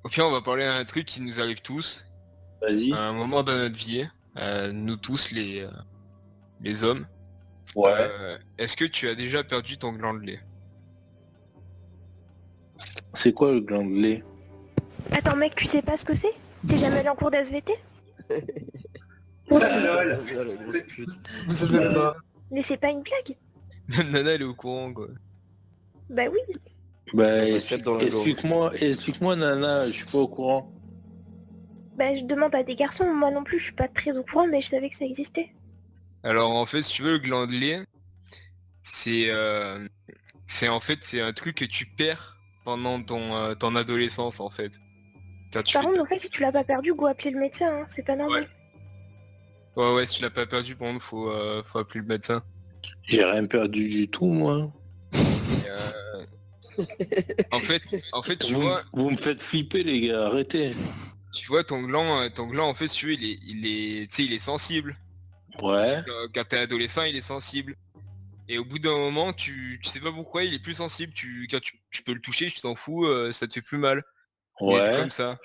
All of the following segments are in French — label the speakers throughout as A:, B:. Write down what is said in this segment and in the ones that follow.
A: Au pire, on va parler d'un truc qui nous arrive tous,
B: Vas-y.
A: à un moment dans notre vie, nous tous les hommes.
B: Ouais.
A: Est-ce que tu as déjà perdu ton gland de lait?
B: C'est quoi le gland de lait?
C: Attends mec, tu sais pas ce que c'est? T'es jamais allé en cours d'SVT?
D: Ah, la grosse pute.
E: Vous savez pas.
C: Mais c'est pas une blague?
A: Nana, elle est au courant, quoi.
C: Bah oui.
B: Bah,
D: On a quatre dans la gorge.
B: explique-moi, Nana, je suis pas au courant.
C: Bah je demande à des garçons, moi non plus, je suis pas très au courant, mais je savais que ça existait.
A: Alors, en fait, si tu veux, le gland de lait, c'est en fait, c'est un truc que tu perds pendant ton adolescence, en fait. Quand tu
C: Par
A: fais
C: contre, en fait, si tu l'as pas perdu, go appeler le médecin, hein, c'est pas normal.
A: Ouais, si tu l'as pas perdu, par contre, faut appeler le médecin.
B: J'ai rien perdu du tout, moi.
A: En fait, tu vois,
B: Vous me faites flipper, les gars, arrêtez.
A: ton gland, en fait, si tu veux, tu sais, il est sensible.
B: Ouais.
A: Quand t'es adolescent, il est sensible. Et au bout d'un moment, tu sais pas pourquoi, il est plus sensible. Quand tu peux le toucher, tu t'en fous, ça te fait plus mal. Il est
B: Ouais.
A: comme ça.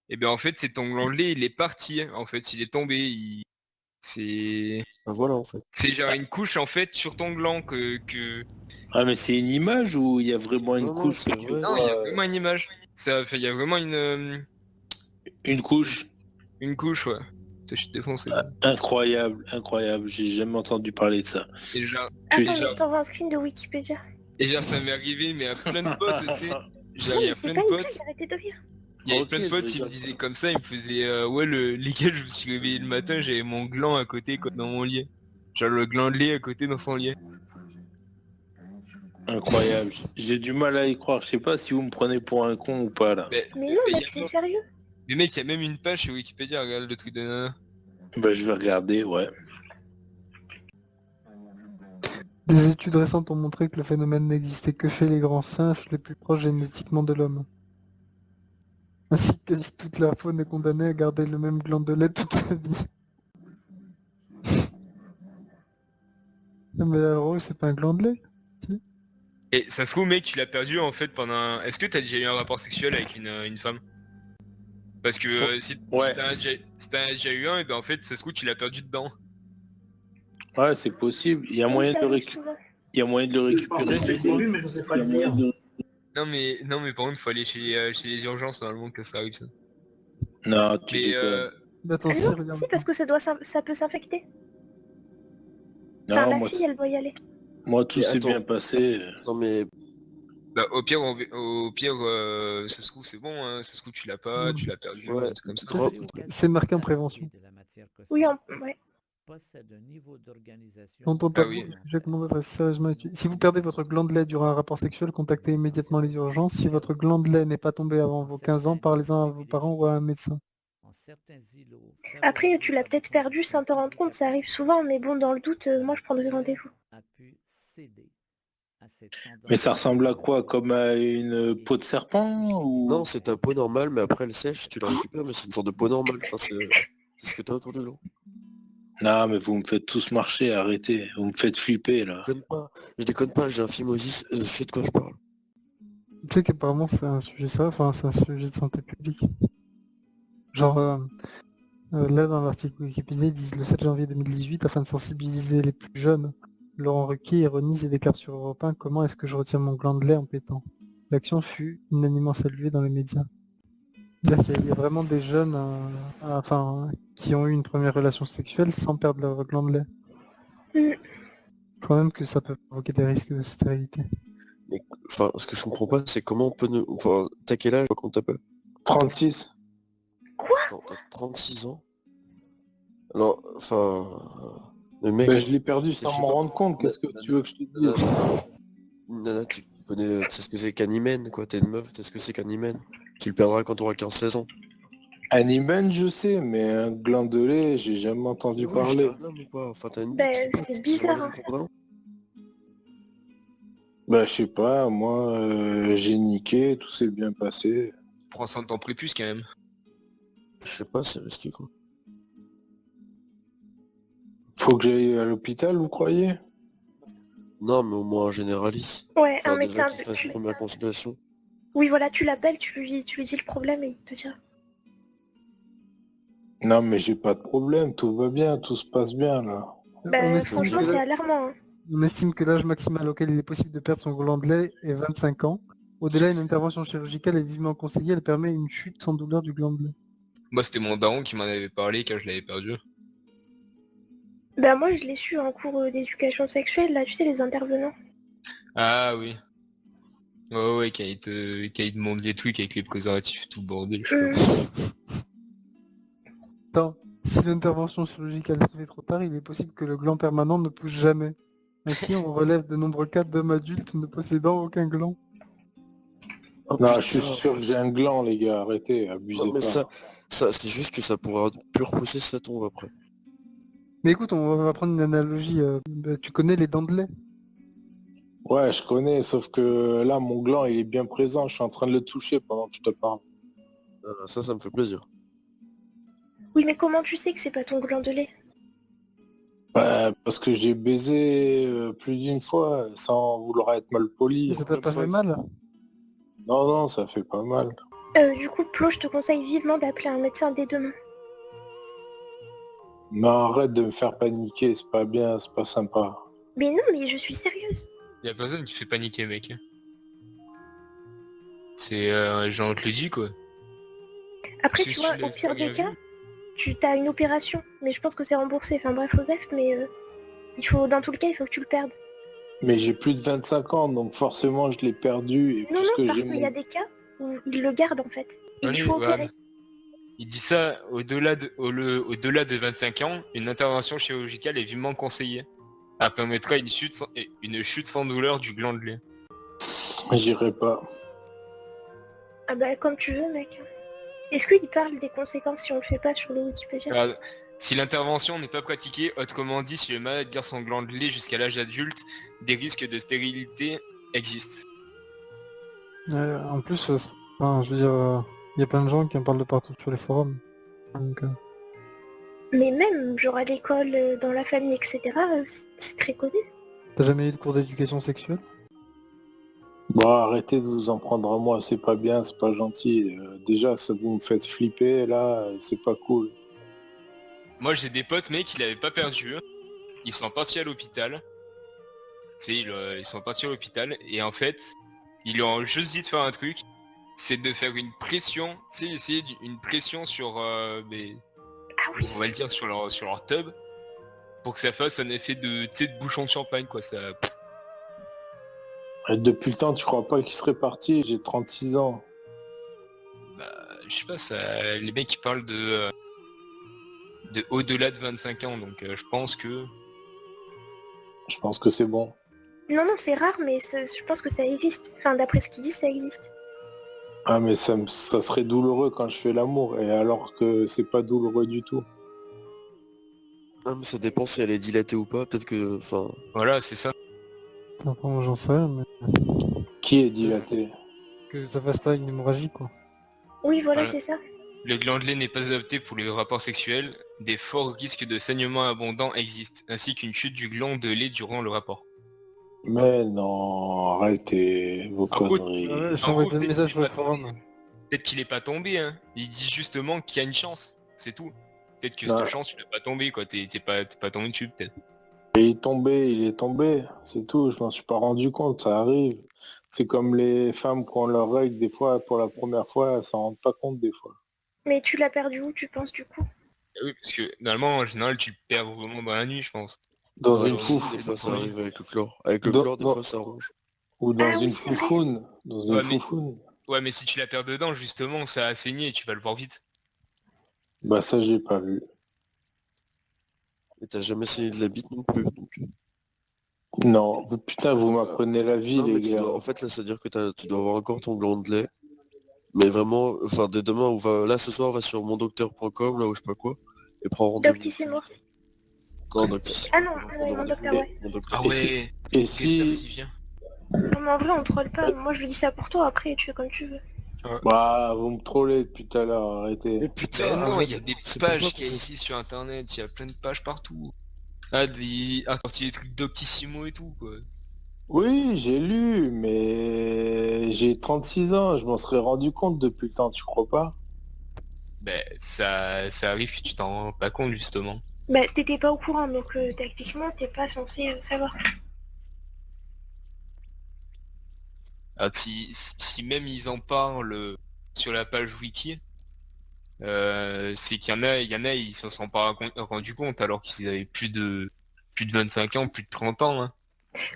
A: Et bien en fait, c'est ton gland de lait, il est parti. En fait, il est tombé. C'est
D: Ah, voilà, en fait.
A: c'est genre une couche en fait sur ton gland que...
B: Ah, mais c'est une image ou il y a vraiment une
D: Non, non,
B: couche
D: c'est
B: que tu
D: vrai.
A: Non, il y a
B: vois,
A: vraiment une image. Il y a vraiment
B: une couche
A: une couche, ouais. Je suis défoncé.
B: incroyable. J'ai jamais entendu parler de ça.
A: Et genre,
B: Tu-
C: Attends, mais je t'envoie un screen de Wikipédia.
A: ça m'est arrivé, mais à plein de potes, tu sais. Genre,
C: Non,
A: il y
C: mais
A: a
C: c'est
A: plein
C: pas
A: de
C: une
A: potes.
C: blague, arrêtez de rire.
A: Il y avait
B: Ok,
A: plein de
B: je
A: potes, ils me
B: rigole.
A: disaient comme ça, ils me faisaient ouais les gars, je me suis réveillé le matin, j'avais mon gland à côté quoi, dans mon lit. Genre le gland de lait à côté dans son lit.
B: Incroyable. J'ai du mal à y croire. Je sais pas si vous me prenez pour un con ou pas, là.
C: Mais non, mec, c'est sérieux.
A: Mais mec, il y a même une page sur Wikipédia, regarde le truc de nana.
B: Bah, je vais regarder, ouais.
E: Des études récentes ont montré que le phénomène n'existait que chez les grands singes les plus proches génétiquement de l'homme. Ainsi que quasi toute la faune est condamnée à garder le même gland de lait toute sa vie. Non, mais alors, c'est pas un gland de lait?
A: Et ça se trouve mec, tu l'as perdu en fait pendant Est-ce que t'as déjà eu un rapport sexuel avec une femme? Parce que
B: Ouais.
A: si t'en as déjà eu un, et ben en fait ça se trouve tu l'as perdu dedans.
B: Ouais, c'est possible. Il y a
C: Oui,
B: moyen
C: ça
B: de
C: arrive
B: récupérer.
C: souvent.
B: Il y a moyen de le
F: Je pensais
B: récupérer.
F: que je l'ai vu, mais je sais pas le lire.
A: Non mais par contre faut aller chez les urgences normalement que ça arrive ça.
B: Non, tu
A: Mais
B: déconnes.
E: Mais attends,
C: Ah
E: si,
C: non,
E: regarde.
C: si, parce que ça peut s'infecter.
B: Non,
C: Enfin, ma
B: moi,
C: fille, elle doit y aller.
B: moi tout
D: Mais
B: s'est
D: attends.
B: bien passé.
D: Non, mais
A: bah, au pire, ça se trouve c'est bon, hein, ça se trouve tu l'as pas, tu l'as perdu,
D: Ouais.
A: c'est comme ça.
C: Oh.
E: C'est marqué en prévention.
C: Oui, ouais.
E: Quand on
A: Ah
E: tape
A: oui.
E: je recommande d'être sérieusement étudié. Si vous perdez votre gland de lait durant un rapport sexuel, contactez immédiatement les urgences. Si votre gland de lait n'est pas tombé avant vos 15 ans, parlez-en à vos parents ou à un médecin.
C: Après, tu l'as peut-être perdu sans te rendre compte, ça arrive souvent, mais bon, dans le doute, moi je prendrai rendez-vous.
B: Mais ça ressemble à quoi? Comme à une peau de serpent ou...
D: non, c'est ta peau normale, mais après elle sèche, tu la récupères, mais c'est une sorte de peau normale. Enfin, c'est ce que t'as autour du dos.
B: Non, mais vous me faites tous marcher, arrêtez. Vous me faites flipper, là.
D: Je déconne pas, j'ai un phimosis, je sais de quoi je parle.
E: Tu sais qu'apparemment c'est un sujet ça, enfin c'est un sujet de santé publique. Genre là dans l'article Wikipédia ils disent le 7 janvier 2018 afin de sensibiliser les plus jeunes, Laurent Ruquier ironise et déclare sur Europe 1 comment est-ce que je retiens mon gland de lait en pétant. L'action fut unanimement saluée dans les médias. C'est-à-dire qu'il y a vraiment des jeunes qui ont eu une première relation sexuelle sans perdre leur gland de lait.
C: Mm.
E: Je crois même que ça peut provoquer des risques de stérilité.
D: Mais enfin, ce que je comprends pas, c'est comment on peut ne... Enfin, t'as quel âge quand on t'appelle?
B: 36.
D: Attends, t'as 36 ans? Alors, enfin... Le mec...
B: Ben, je l'ai perdu
D: je
B: sans
D: sais
B: m'en
D: pas.
B: rendre compte, qu'est-ce que tu veux que je te dise?
D: Nana, tu connais... Tu sais ce que c'est qu'un hymen, quoi. T'es une meuf, tu sais ce que c'est qu'un hymen. Tu le perdras quand t'auras 15-16 ans.
B: Un hymen, je sais, mais un gland de lait, j'ai jamais entendu
D: Oui, je
B: parler.
D: t'ai un homme ou pas? Enfin, t'as une
C: Ben,
D: bite,
C: c'est
D: tu
C: bizarre,
D: j'aimerais bien comprendre.
B: Bah, je sais pas, moi, j'ai niqué, tout s'est bien passé.
A: Prends soin de ton prépuce quand même.
D: Je sais pas, c'est risqué, quoi.
B: Faut que j'aille à l'hôpital, vous croyez?
D: Non, mais au moins un généraliste.
C: Ouais,
D: Enfin,
C: un
D: déjà
C: médecin.
D: qu'il fasse une première consultation.
C: Oui, voilà, tu l'appelles, tu lui dis le problème et il te dira.
B: Non, mais j'ai pas de problème, tout va bien, tout se passe bien là.
C: Bah, franchement, c'est alarmant. Hein.
E: On estime que l'âge maximal auquel il est possible de perdre son gland de lait est 25 ans. Au-delà, une intervention chirurgicale est vivement conseillée, elle permet une chute sans douleur du gland de lait.
A: Moi, c'était mon daron qui m'en avait parlé quand je l'avais perdu.
C: Bah, moi, je l'ai su en cours d'éducation sexuelle, là, tu sais, les intervenants.
A: Ah oui. Ouais, quand il te montre les trucs avec les préservatifs, tout le bordel, je sais pas.
E: Attends, si l'intervention chirurgicale se fait trop tard, il est possible que le gland permanent ne pousse jamais. Ainsi, on relève de nombreux cas d'hommes adultes ne possédant aucun gland.
D: Oh,
B: Non,
D: putain.
B: je suis sûr que j'ai un gland, les gars, arrêtez, abusez
D: Non, mais
B: pas.
D: ça c'est juste que ça pourra plus repousser si ça tombe après.
E: Mais écoute, on va prendre une analogie. Tu connais les dents de lait?
B: Ouais, je connais, sauf que là, mon gland, il est bien présent, je suis en train de le toucher pendant que je te parle.
D: Ça me fait plaisir.
C: Oui, mais comment tu sais que c'est pas ton gland de lait?
B: Ouais, parce que j'ai baisé plus d'une fois, sans vouloir être mal poli.
E: Mais ça t'a
D: Une
E: pas
D: fois
E: fait
D: que-
E: mal?
B: Non, non, ça fait pas mal.
C: Du coup, Plo, je te conseille vivement d'appeler un médecin dès demain.
B: Mais arrête de me faire paniquer, c'est pas bien, c'est pas sympa.
C: Mais non, mais je suis sérieuse.
A: Y'a personne qui fait paniquer, mec. C'est genre on te le dit quoi.
C: Après,
A: Si
C: tu
A: tu
C: vois,
A: l'as
C: au pire
A: pas
C: des
A: bien
C: cas,
A: vu.
C: tu as une opération, mais je pense que c'est remboursé. Enfin bref, Osef, mais dans tout le cas, il faut que tu le perdes.
B: Mais j'ai plus de 25 ans, donc forcément je l'ai perdu. Et
C: Non,
B: puisque
C: non, parce
B: j'ai
C: qu'il y a
B: mon...
C: des cas où il le garde en fait. Et il
A: Allez,
C: faut
A: voilà.
C: opérer.
A: Il dit ça au-delà de 25 ans, une intervention chirurgicale est vivement conseillée. Elle permettra une chute sans douleur du gland de lait.
B: J'irai pas.
C: Ah bah comme tu veux, mec. Est-ce qu'il parle des conséquences si on le fait pas sur le Wikipédia?
A: Alors, si l'intervention n'est pas pratiquée, autrement dit, si le malade garde son gland de lait jusqu'à l'âge adulte, des risques de stérilité existent.
E: En plus, enfin, je veux dire, il y a plein de gens qui en parlent de partout sur les forums. Donc,
C: Mais même, genre à l'école, dans la famille, etc., c'est très connu.
E: t'as jamais eu de cours d'éducation sexuelle?
B: Bon, arrêtez de vous en prendre à moi, c'est pas bien, c'est pas gentil. Déjà, ça vous me faites flipper, là, c'est pas cool.
A: Moi j'ai des potes mec, ils l'avaient pas perdu. Ils sont partis à l'hôpital. Tu sais, ils sont partis à l'hôpital et en fait, ils lui ont juste dit de faire un truc, c'est de faire une pression, tu sais, essayer une pression sur,
C: Ah oui.
A: on va le dire sur leur tub, pour que ça fasse un effet de, tu sais, de bouchon de champagne quoi. Ça,
B: Et depuis le temps, tu crois pas qu'il serait parti, j'ai 36 ans.
A: je sais pas, ça, les mecs ils parlent de au-delà de 25 ans, donc je pense que...
B: Je pense que c'est bon.
C: Non, non, c'est rare, mais je pense que ça existe. Enfin, d'après ce qu'il dit, ça existe.
B: Ah mais ça serait douloureux quand je fais l'amour, et alors que c'est pas douloureux du tout.
D: Ah, mais ça dépend si elle est dilatée ou pas, peut-être que... Enfin...
A: Voilà, c'est ça.
E: Enfin, moi, j'en sais rien, mais
B: Qui est dilaté?
E: que ça fasse pas une hémorragie, quoi.
C: Oui, voilà,
A: Voilà.
C: c'est ça.
A: Le gland de lait n'est pas adapté pour les rapports sexuels. Des forts risques de saignement abondant existent, ainsi qu'une chute du gland de lait durant le rapport.
B: Mais non, arrêtez vos
A: En gros,
B: conneries.
E: Je
A: En
E: t'envoie
A: gros,
E: plein de
A: peut-être
E: messages
A: qu'il
E: sur
A: est
E: le
A: pas
E: forum.
A: Peut-être qu'il est pas tombé, hein. Il dit justement qu'il y a une chance, c'est tout. Peut-être que
B: Non.
A: cette chance, tu l'as pas tombé, quoi. T'es pas tombé dessus, peut-être.
B: Il est tombé, c'est tout, je m'en suis pas rendu compte, ça arrive. C'est comme les femmes qui ont leurs règles, des fois, pour la première fois, elles s'en rendent pas compte des fois.
C: Mais tu l'as perdu où, tu penses, du coup?
A: Oui, parce que normalement, en général, tu perds vraiment dans la nuit, je pense.
B: Dans
D: Ouais,
B: une
D: aussi,
B: fouf,
D: des fois ça
A: Oui.
D: arrive avec le chlore. Avec le
B: Dans-
D: chlore, des
B: dans-
D: fois ça ronge.
B: ou dans
C: Ah
B: une
C: oui, c'est vrai.
B: foufoune. Dans une
A: Ouais, mais-
B: foufoune.
A: Ouais, mais si tu la perds dedans, justement, ça a saigné et tu vas le voir vite.
B: Bah ça, j'ai pas vu.
D: Et t'as jamais saigné de la bite non plus, donc...
B: Non, putain, vous m'apprenez la vie,
D: Non, mais
B: les gars.
D: en fait, là, c'est-à-dire que tu dois avoir encore ton gland de lait. Mais vraiment, enfin, dès demain, là, ce soir, va sur mondocteur.com, là, ou je sais pas quoi, et prends rendez-vous.
C: Doctissimo.
D: Non, Doctissimo.
C: Ah non, oui, mon docteur, ouais.
D: Mon docteur.
A: Ah ouais,
B: Et
A: Gester s'y
B: si...
A: vient.
C: Non, mais en vrai, on troll pas. Moi, je lui dis ça pour toi, après, tu fais comme tu veux.
B: Bah, vous me trollez depuis tout à l'heure, arrêtez.
D: Mais putain,
A: Mais non,
D: arrête,
A: il y a des
D: c'est pour
A: pages
D: toi
A: qu'il y a
D: qu'on fait
A: ici sur internet, il y a plein de pages partout. Ah, sorti des trucs Doctissimo et tout, quoi.
B: Oui, j'ai lu, mais j'ai 36 ans, je m'en serais rendu compte depuis le temps, tu crois pas?
A: Ben, ça arrive que tu t'en rends pas compte, justement.
C: Bah, t'étais pas au courant, donc techniquement, t'es pas censé savoir.
A: Alors, si même ils en parlent sur la page wiki, c'est qu'il y en a, ils s'en sont pas rendu compte alors qu'ils avaient plus de 25 ans, plus de 30 ans, hein.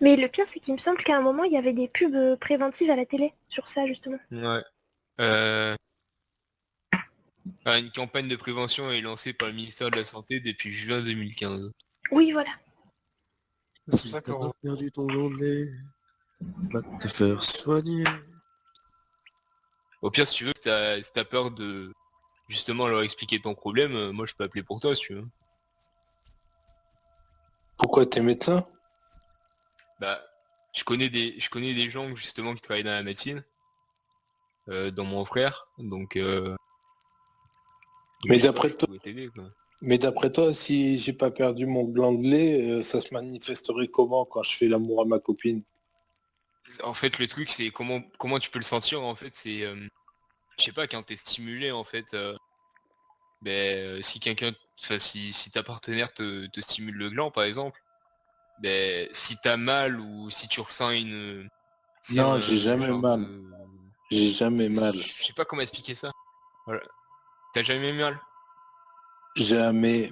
C: Mais le pire, c'est qu'il me semble qu'à un moment, il y avait des pubs préventives à la télé sur ça, justement.
A: Ouais. Une campagne de prévention est lancée par le ministère de la Santé depuis juin 2015.
C: Oui, voilà.
D: Si t'as
E: D'accord.
D: pas perdu ton gland de lait, va te faire soigner.
A: Au pire, si tu veux, si t'as peur de justement leur expliquer ton problème, moi je peux appeler pour toi si tu veux.
B: Pourquoi t'es médecin?
A: Bah, je connais des gens justement qui travaillent dans la médecine, dans mon frère, donc
B: Mais
A: je sais pas,
B: d'après
A: je
B: toi,
A: pourrais t'aider quoi.
B: mais d'après toi, si j'ai pas perdu mon gland de lait, ça se manifesterait comment quand je fais l'amour à ma copine?
A: En fait, le truc c'est comment tu peux le sentir en fait, c'est je sais pas quand t'es stimulé en fait, si quelqu'un, enfin si ta partenaire te stimule le gland par exemple, si t'as mal ou si tu ressens c'est
B: Non, j'ai
A: un
B: jamais
A: genre
B: mal.
A: de,
B: J'ai jamais mal.
A: je sais pas comment expliquer ça. Voilà. T'as jamais mal?
B: Jamais.